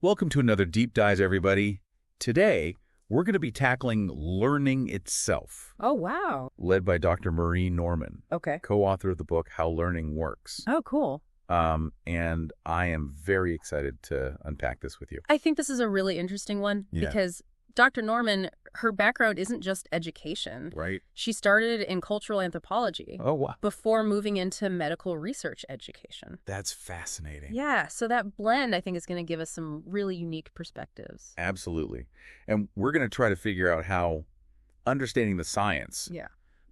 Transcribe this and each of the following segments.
Welcome to another Deep Dive, everybody. Today, we're going to be tackling learning itself. Oh, wow. Led by Dr. Marie Norman, Okay. co-author of the book, How Learning Works. Oh, cool. And I am very excited to unpack this with you. I think this is a really interesting one because Dr. Norman, her background isn't just education. Right. She started in cultural anthropology Oh, wow. before moving into medical research education. That's fascinating. Yeah, so that blend, I think, is going to give us some really unique perspectives. Absolutely. And we're going to try to figure out how understanding the science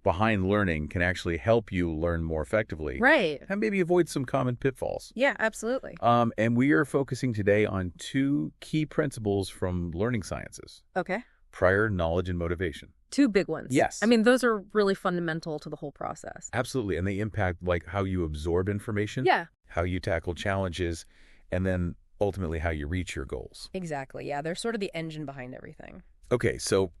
behind learning can actually help you learn more effectively. Right. And maybe avoid some common pitfalls. Yeah, absolutely. And we are focusing today on two key principles from learning sciences. Okay. Prior knowledge and motivation. Two big ones. Yes. I mean, those are really fundamental to the whole process. Absolutely. And they impact like how you absorb information. Yeah. How you tackle challenges, and then ultimately how you reach your goals. Exactly. Yeah, they're sort of the engine behind everything. Okay, so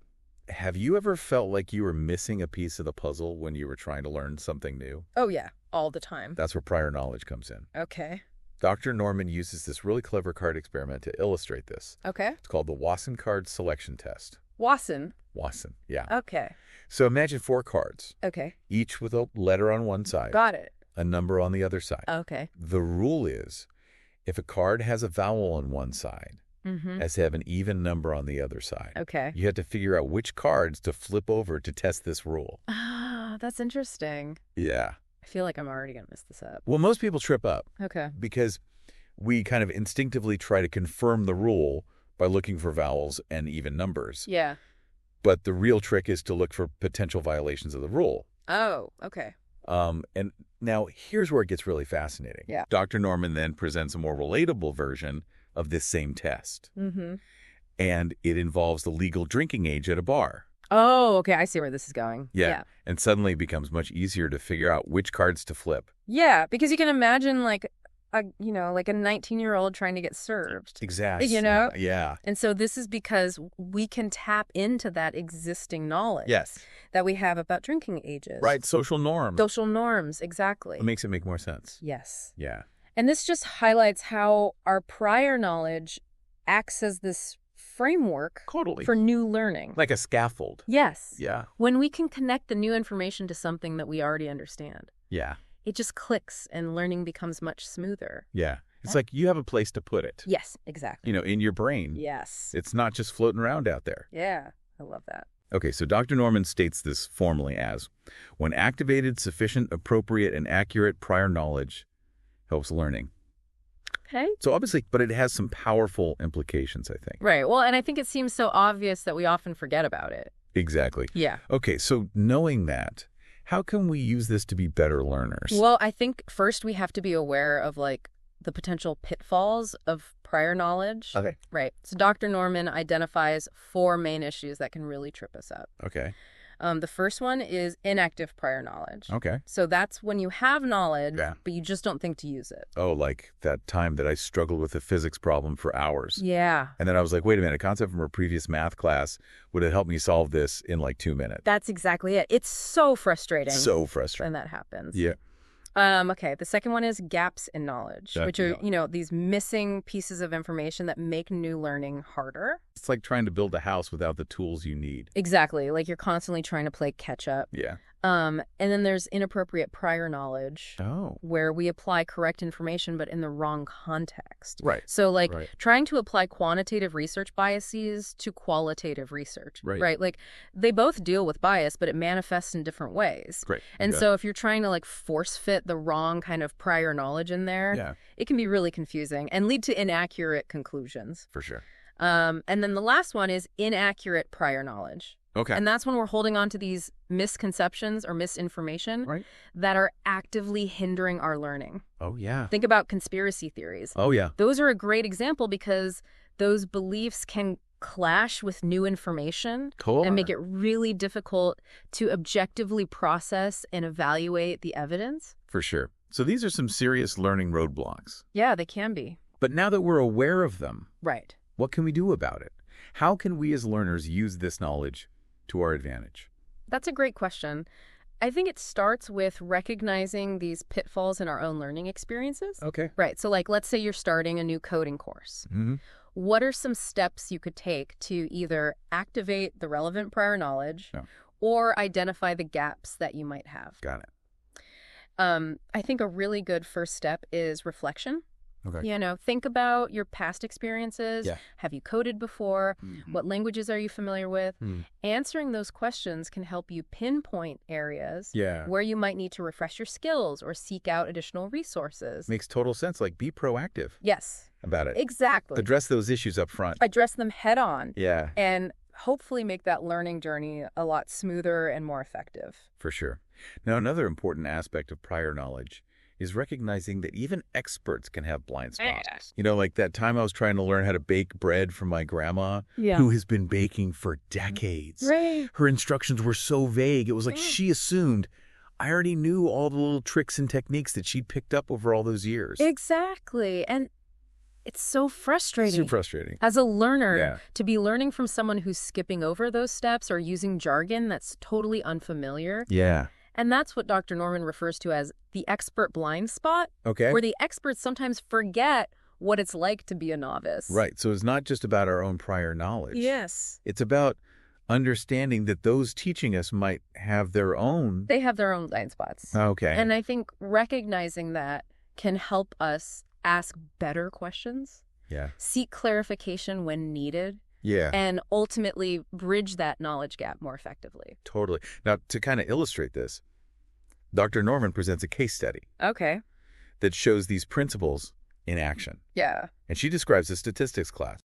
have you ever felt like you were missing a piece of the puzzle when you were trying to learn something new? Oh, yeah. All the time. That's where prior knowledge comes in. Okay. Dr. Norman uses this really clever card experiment to illustrate this. Okay. It's called the Wasson card selection test. Wasson. Wasson, yeah. Okay. So imagine 4 cards, Okay. each with a letter on one side, Got it. a number on the other side. Okay. The rule is, if a card has a vowel on one side, has to have an even number on the other side. Okay. You have to figure out which cards to flip over to test this rule. Ah, that's interesting. Yeah. I feel like I'm already going to mess this up. Well, most people trip up Okay. because we kind of instinctively try to confirm the rule by looking for vowels and even numbers. Yeah. But the real trick is to look for potential violations of the rule. Oh, okay. And now here's where it gets really fascinating. Yeah. Dr. Norman then presents a more relatable version of this same test. And it involves the legal drinking age at a bar. Oh, okay. I see where this is going. Yeah. And suddenly it becomes much easier to figure out which cards to flip. Yeah, because you can imagine like a 19-year-old trying to get served. Exactly. You know? Yeah. And so this is because we can tap into that existing knowledge Yes. that we have about drinking ages. Right. Social norm. Social norms, exactly. It makes it make more sense. Yes. Yeah. And this just highlights how our prior knowledge acts as this framework Totally. for new learning. Like a scaffold. Yes. Yeah. When we can connect the new information to something that we already understand, Yeah. it just clicks and learning becomes much smoother. Yeah. It's like you have a place to put it. Yes, exactly. In your brain. Yes. It's not just floating around out there. Yeah, I love that. Okay, so Dr. Norman states this formally as, when activated, sufficient, appropriate, and accurate prior knowledge helps learning. Okay. So obviously, but it has some powerful implications, I think. Right. Well, and I think it seems so obvious that we often forget about it. Exactly. Yeah. Okay, so knowing that, how can we use this to be better learners? Well, I think first we have to be aware of like the potential pitfalls of prior knowledge. Okay. Right. So Dr. Norman identifies 4 main issues that can really trip us up. Okay. The first one is inactive prior knowledge. Okay. So that's when you have knowledge, Yeah. but you just don't think to use it. Oh, like that time that I struggled with a physics problem for hours. Yeah. And then I was like, wait a minute, a concept from a previous math class would have helped me solve this in like 2 minutes. That's exactly it. It's so frustrating. So frustrating. When that happens. Yeah. Okay. The second one is gaps in knowledge, which are, Yeah. these missing pieces of information that make new learning harder. It's like trying to build a house without the tools you need. Exactly. Like you're constantly trying to play catch up. Yeah. And then there's inappropriate prior knowledge, Oh. where we apply correct information, but in the wrong context. Right. So like Right. trying to apply quantitative research biases to qualitative research. Right. Like they both deal with bias, but it manifests in different ways. Great. And Okay. so if you're trying to like force fit the wrong kind of prior knowledge in there, Yeah, it can be really confusing and lead to inaccurate conclusions. for sure. And then the last one is inaccurate prior knowledge. Okay. And that's when we're holding on to these misconceptions or misinformation Right. that are actively hindering our learning. Oh, yeah. Think about conspiracy theories. Oh, yeah. Those are a great example because those beliefs can clash with new information Cool. and make it really difficult to objectively process and evaluate the evidence. For sure. So these are some serious learning roadblocks. Yeah, they can be. But now that we're aware of them, Right. what can we do about it? How can we as learners use this knowledge to our advantage? That's a great question. I think it starts with recognizing these pitfalls in our own learning experiences. Okay. Right. So like, let's say you're starting a new coding course. Mm-hmm. what are some steps you could take to either activate the relevant prior knowledge or identify the gaps that you might have? Got it. I think a really good first step is reflection. Okay. You know, think about your past experiences. Yeah. Have you coded before? What languages are you familiar with? Answering those questions can help you pinpoint areas where you might need to refresh your skills or seek out additional resources. Makes total sense. Like, be proactive. Yes. About it. Exactly. Address those issues up front. Address them head on. Yeah. And hopefully make that learning journey a lot smoother and more effective. For sure. Now, another important aspect of prior knowledge is recognizing that even experts can have blind spots. You know, like that time I was trying to learn how to bake bread from my grandma, who has been baking for decades. Right. Her instructions were so vague. It was like she assumed I already knew all the little tricks and techniques that she'd picked up over all those years. Exactly. And it's so frustrating. Super frustrating. As a learner, to be learning from someone who's skipping over those steps or using jargon that's totally unfamiliar. Yeah. And that's what Dr. Norman refers to as the expert blind spot, where the experts sometimes forget what it's like to be a novice. Right. So it's not just about our own prior knowledge. Yes. It's about understanding that those teaching us might have their own... They have their own blind spots. Okay. And I think recognizing that can help us ask better questions, seek clarification when needed, and ultimately bridge that knowledge gap more effectively. Totally. Now, to kind of illustrate this, Dr. Norman presents a case study that shows these principles in action. Yeah. And she describes a statistics class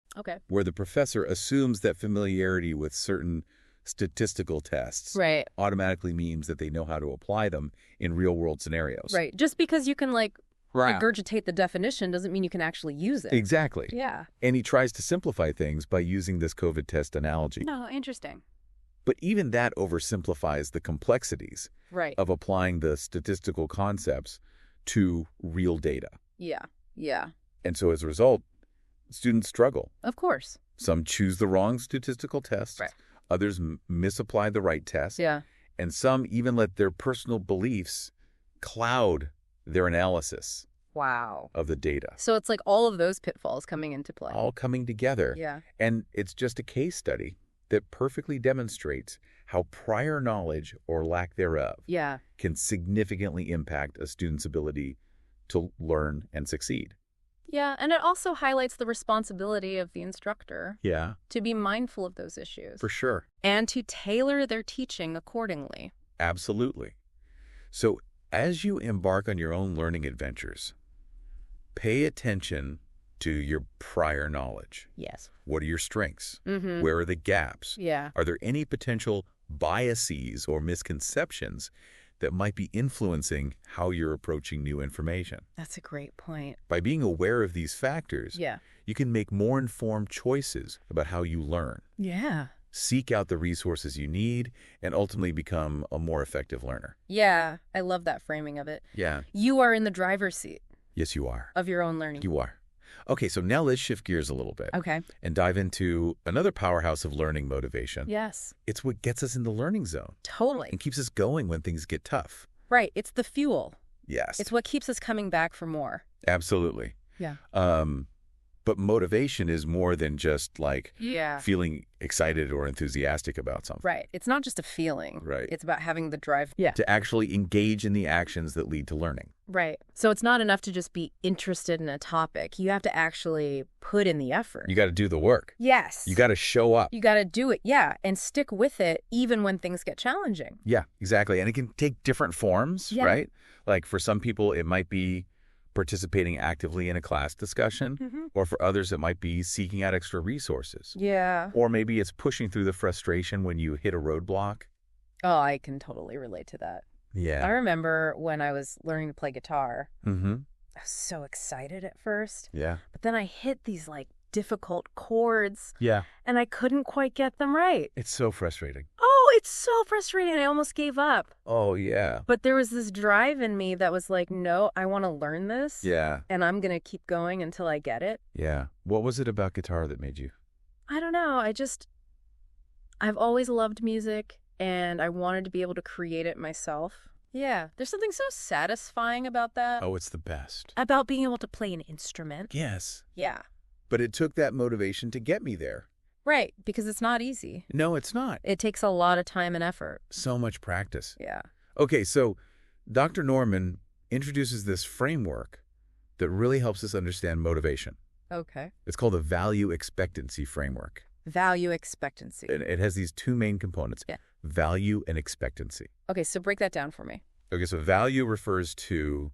where the professor assumes that familiarity with certain statistical tests automatically means that they know how to apply them in real-world scenarios. Right. Just because you can, regurgitate the definition doesn't mean you can actually use it. Exactly. Yeah. And he tries to simplify things by using this COVID test analogy. No, interesting. But even that oversimplifies the complexities of applying the statistical concepts to real data. Yeah. Yeah. And so as a result, students struggle. Of course. Some choose the wrong statistical tests. Right. Others misapply the right test. Yeah. And some even let their personal beliefs cloud their analysis of the data. So it's like all of those pitfalls coming into play. All coming together. Yeah. And it's just a case study that perfectly demonstrates how prior knowledge or lack thereof can significantly impact a student's ability to learn and succeed. Yeah, and it also highlights the responsibility of the instructor to be mindful of those issues. For sure. And to tailor their teaching accordingly. Absolutely. So as you embark on your own learning adventures, pay attention to your prior knowledge. Yes. What are your strengths? Where are the gaps? Yeah. Are there any potential biases or misconceptions that might be influencing how you're approaching new information? That's a great point. By being aware of these factors, you can make more informed choices about how you learn. Yeah. Seek out the resources you need, and ultimately become a more effective learner. Yeah, I love that framing of it. Yeah. You are in the driver's seat. Yes, you are. Of your own learning. You are. Okay, so now let's shift gears a little bit. Okay. And dive into another powerhouse of learning motivation. Yes. It's what gets us in the learning zone. Totally. And keeps us going when things get tough. Right. It's the fuel. Yes. It's what keeps us coming back for more. Absolutely. Yeah. But motivation is more than just feeling excited or enthusiastic about something. Right. It's not just a feeling. Right. It's about having the drive to actually engage in the actions that lead to learning. Right. So it's not enough to just be interested in a topic. You have to actually put in the effort. You got to do the work. Yes. You got to show up. You got to do it. Yeah. And stick with it even when things get challenging. Yeah, exactly. And it can take different forms, right? Like for some people, it might be participating actively in a class discussion, or for others, it might be seeking out extra resources. Yeah. Or maybe it's pushing through the frustration when you hit a roadblock. Oh, I can totally relate to that. Yeah. I remember when I was learning to play guitar, I Mm-hmm. was so excited at first. Yeah. But then I hit these difficult chords. Yeah. And I couldn't quite get them right. It's so frustrating. Oh, it's so frustrating. I almost gave up. Oh, yeah. But there was this drive in me that was like, no, I want to learn this. Yeah. And I'm going to keep going until I get it. Yeah. What was it about guitar that made you? I don't know. I've always loved music and I wanted to be able to create it myself. Yeah. There's something so satisfying about that. Oh, it's the best. About being able to play an instrument. Yes. Yeah. But it took that motivation to get me there. Right, because it's not easy. No, it's not. It takes a lot of time and effort. So much practice. Yeah. Okay, so Dr. Norman introduces this framework that really helps us understand motivation. Okay. It's called the value expectancy framework. Value expectancy. It has these two main components, value and expectancy. Okay, so break that down for me. Okay, so value refers to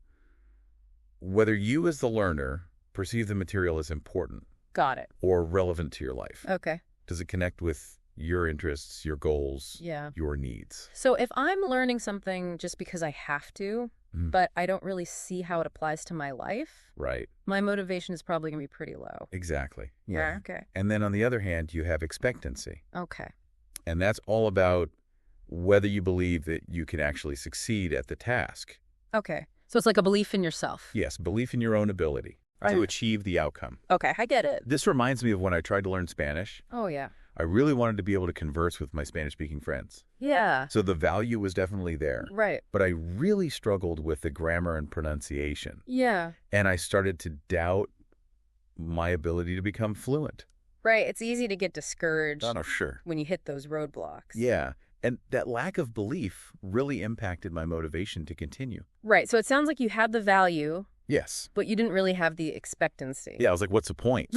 whether you as the learner perceive the material as important. Got it. Or relevant to your life. Okay. Does it connect with your interests, your goals, your needs? So if I'm learning something just because I have to, but I don't really see how it applies to my life, right, my motivation is probably going to be pretty low. Exactly. Yeah. Okay. And then on the other hand, you have expectancy. Okay. And that's all about whether you believe that you can actually succeed at the task. Okay. So it's like a belief in yourself. Yes, belief in your own ability to achieve the outcome. Okay, I get it. This reminds me of when I tried to learn Spanish. Oh, yeah. I really wanted to be able to converse with my Spanish-speaking friends. Yeah. So the value was definitely there. Right. But I really struggled with the grammar and pronunciation. Yeah. And I started to doubt my ability to become fluent. Right. It's easy to get discouraged Sure. when you hit those roadblocks. Yeah. And that lack of belief really impacted my motivation to continue. Right. So it sounds like you had the value. Yes. But you didn't really have the expectancy. Yeah, I was like, what's the point?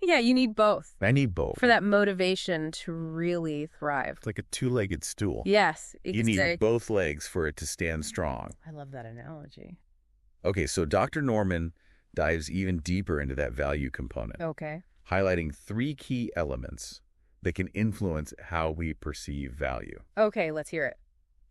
Yeah, you need both. I need both. For that motivation to really thrive. It's like a two-legged stool. Yes. You need both legs for it to stand strong. I love that analogy. Okay, so Dr. Norman dives even deeper into that value component. Okay. Highlighting 3 key elements that can influence how we perceive value. Okay, let's hear it.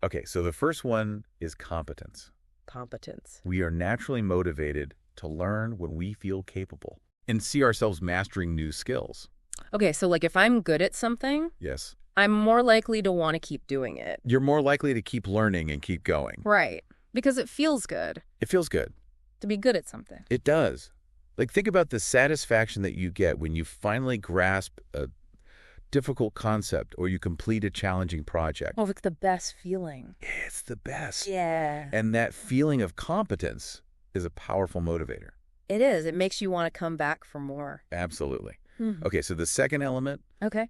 Okay, so the first one is competence. Competence. We are naturally motivated to learn when we feel capable and see ourselves mastering new skills. Okay, so like if I'm good at something, yes, I'm more likely to want to keep doing it. You're more likely to keep learning and keep going. Right, because it feels good. It feels good. To be good at something. It does. Like think about the satisfaction that you get when you finally grasp a difficult concept or you complete a challenging project. Oh, it's the best feeling. It's the best. Yeah. And that feeling of competence is a powerful motivator. It is. It makes you want to come back for more. Absolutely. Okay, so the second element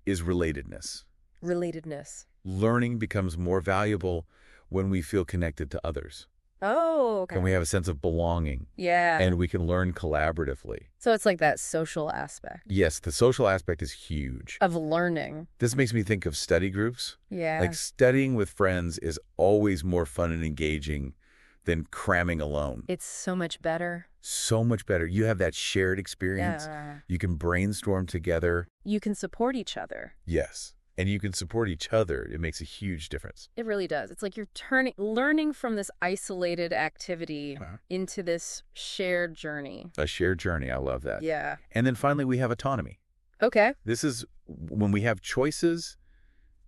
is relatedness. Relatedness. Learning becomes more valuable when we feel connected to others. Oh, okay. And we have a sense of belonging. Yeah. And we can learn collaboratively. So it's like that social aspect. Yes, the social aspect is huge. Of learning. This makes me think of study groups. Yeah. Like studying with friends is always more fun and engaging than cramming alone. It's so much better. So much better. You have that shared experience. Yeah. You can brainstorm together. You can support each other. Yes. And you can support each other. It makes a huge difference. It really does. It's like you're learning from this isolated activity into this shared journey. A shared journey. I love that. Yeah. And then finally, we have autonomy. Okay. This is when we have choices,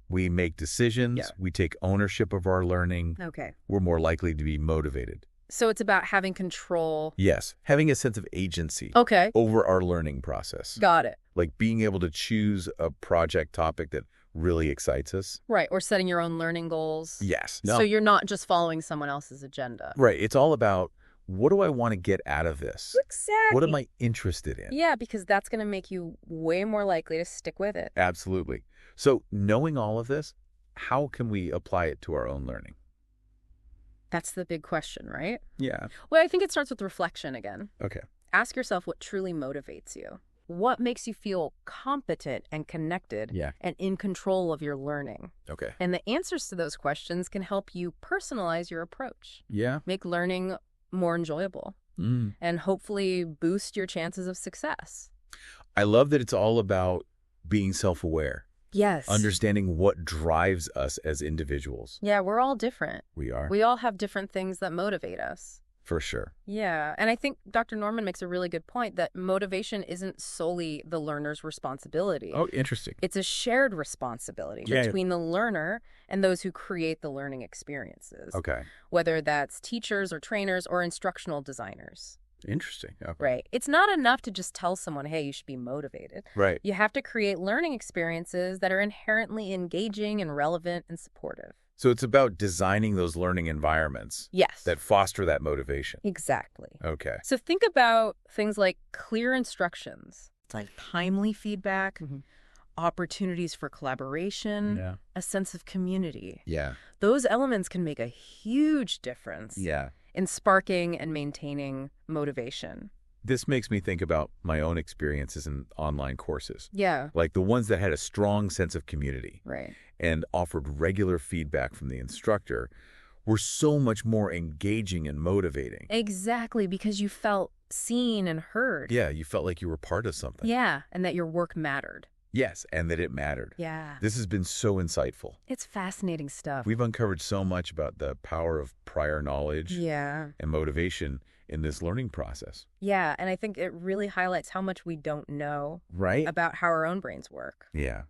we make decisions, we take ownership of our learning. Okay. We're more likely to be motivated. So it's about having control. Yes. Having a sense of agency. Okay. Over our learning process. Got it. Like being able to choose a project topic that really excites us. Right. Or setting your own learning goals. Yes. So you're not just following someone else's agenda. Right. It's all about what do I want to get out of this? Exactly. What am I interested in? Yeah, because that's going to make you way more likely to stick with it. Absolutely. So knowing all of this, how can we apply it to our own learning? That's the big question, right? Yeah. Well, I think it starts with reflection again. Okay. Ask yourself what truly motivates you. What makes you feel competent and connected and in control of your learning? Okay. And the answers to those questions can help you personalize your approach. Yeah. Make learning more enjoyable and hopefully boost your chances of success. I love that it's all about being self-aware. Yes. Understanding what drives us as individuals. Yeah, we're all different. We are. We all have different things that motivate us. For sure. Yeah. And I think Dr. Norman makes a really good point that motivation isn't solely the learner's responsibility. Oh, interesting. It's a shared responsibility between the learner and those who create the learning experiences. Okay. Whether that's teachers or trainers or instructional designers. Interesting. Okay. Right. It's not enough to just tell someone, hey, you should be motivated. Right. You have to create learning experiences that are inherently engaging and relevant and supportive. So it's about designing those learning environments that foster that motivation. Exactly. Okay. So think about things like clear instructions, It's like timely feedback, opportunities for collaboration, a sense of community. Yeah. Those elements can make a huge difference Yeah. in sparking and maintaining motivation. This makes me think about my own experiences in online courses. Yeah. Like the ones that had a strong sense of community. Right. And offered regular feedback from the instructor were so much more engaging and motivating. Exactly, because you felt seen and heard. Yeah, you felt like you were part of something. Yeah, and that your work mattered. Yes, and that it mattered. Yeah. This has been so insightful. It's fascinating stuff. We've uncovered so much about the power of prior knowledge and motivation in this learning process. Yeah, and I think it really highlights how much we don't know about how our own brains work. Yeah.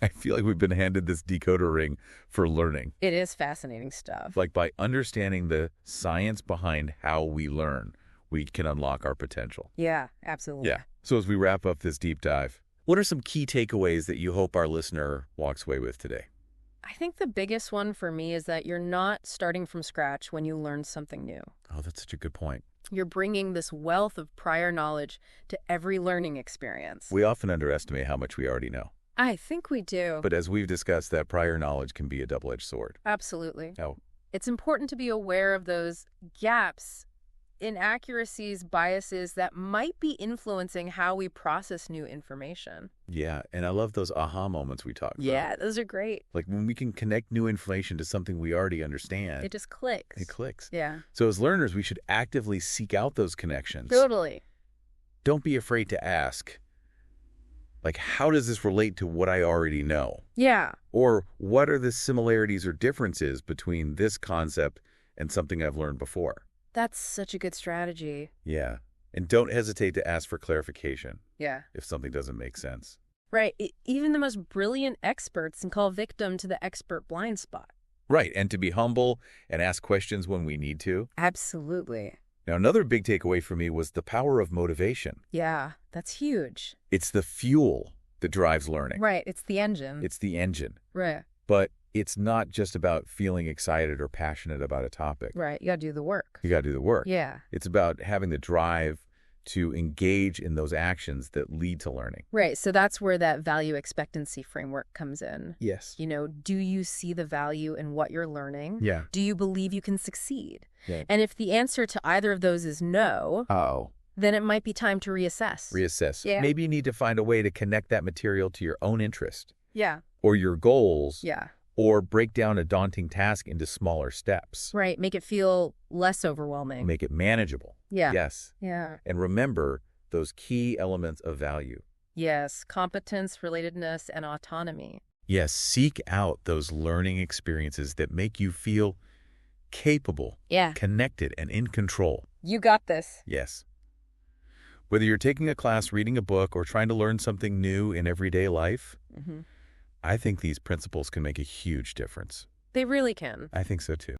I feel like we've been handed this decoder ring for learning. It is fascinating stuff. Like by understanding the science behind how we learn, we can unlock our potential. Yeah, absolutely. Yeah. So as we wrap up this deep dive, what are some key takeaways that you hope our listener walks away with today? I think the biggest one for me is that you're not starting from scratch when you learn something new. Oh, that's such a good point. You're bringing this wealth of prior knowledge to every learning experience. We often underestimate how much we already know. I think we do. But as we've discussed, that prior knowledge can be a double-edged sword. Absolutely. Oh. It's important to be aware of those gaps, inaccuracies, biases that might be influencing how we process new information. Yeah, and I love those aha moments we talked about. Yeah, those are great. Like when we can connect new information to something we already understand. It just clicks. It clicks. Yeah. So as learners, we should actively seek out those connections. Totally. Don't be afraid to ask, like, how does this relate to what I already know? Yeah. Or what are the similarities or differences between this concept and something I've learned before? That's such a good strategy. Yeah. And don't hesitate to ask for clarification. Yeah. If something doesn't make sense. Right. Even the most brilliant experts can fall victim to the expert blind spot. Right. And to be humble and ask questions when we need to. Absolutely. Now, another big takeaway for me was the power of motivation. Yeah, that's huge. It's the fuel that drives learning. Right. It's the engine. It's the engine. Right. But it's not just about feeling excited or passionate about a topic. Right. You got to do the work. You got to do the work. Yeah. It's about having the drive to engage in those actions that lead to learning. Right. So that's where that value expectancy framework comes in. Yes. You know, do you see the value in what you're learning? Yeah. Do you believe you can succeed? Yeah. And if the answer to either of those is no, then it might be time to reassess. Reassess. Yeah. Maybe you need to find a way to connect that material to your own interest. Yeah. Or your goals. Yeah. Or break down a daunting task into smaller steps. Right. Make it feel less overwhelming. Make it manageable. Yeah. Yes. Yeah. And remember those key elements of value. Yes. Competence, relatedness, and autonomy. Yes. Seek out those learning experiences that make you feel capable, connected, and in control. You got this. Yes. Whether you're taking a class, reading a book, or trying to learn something new in everyday life, I think these principles can make a huge difference. They really can. I think so too.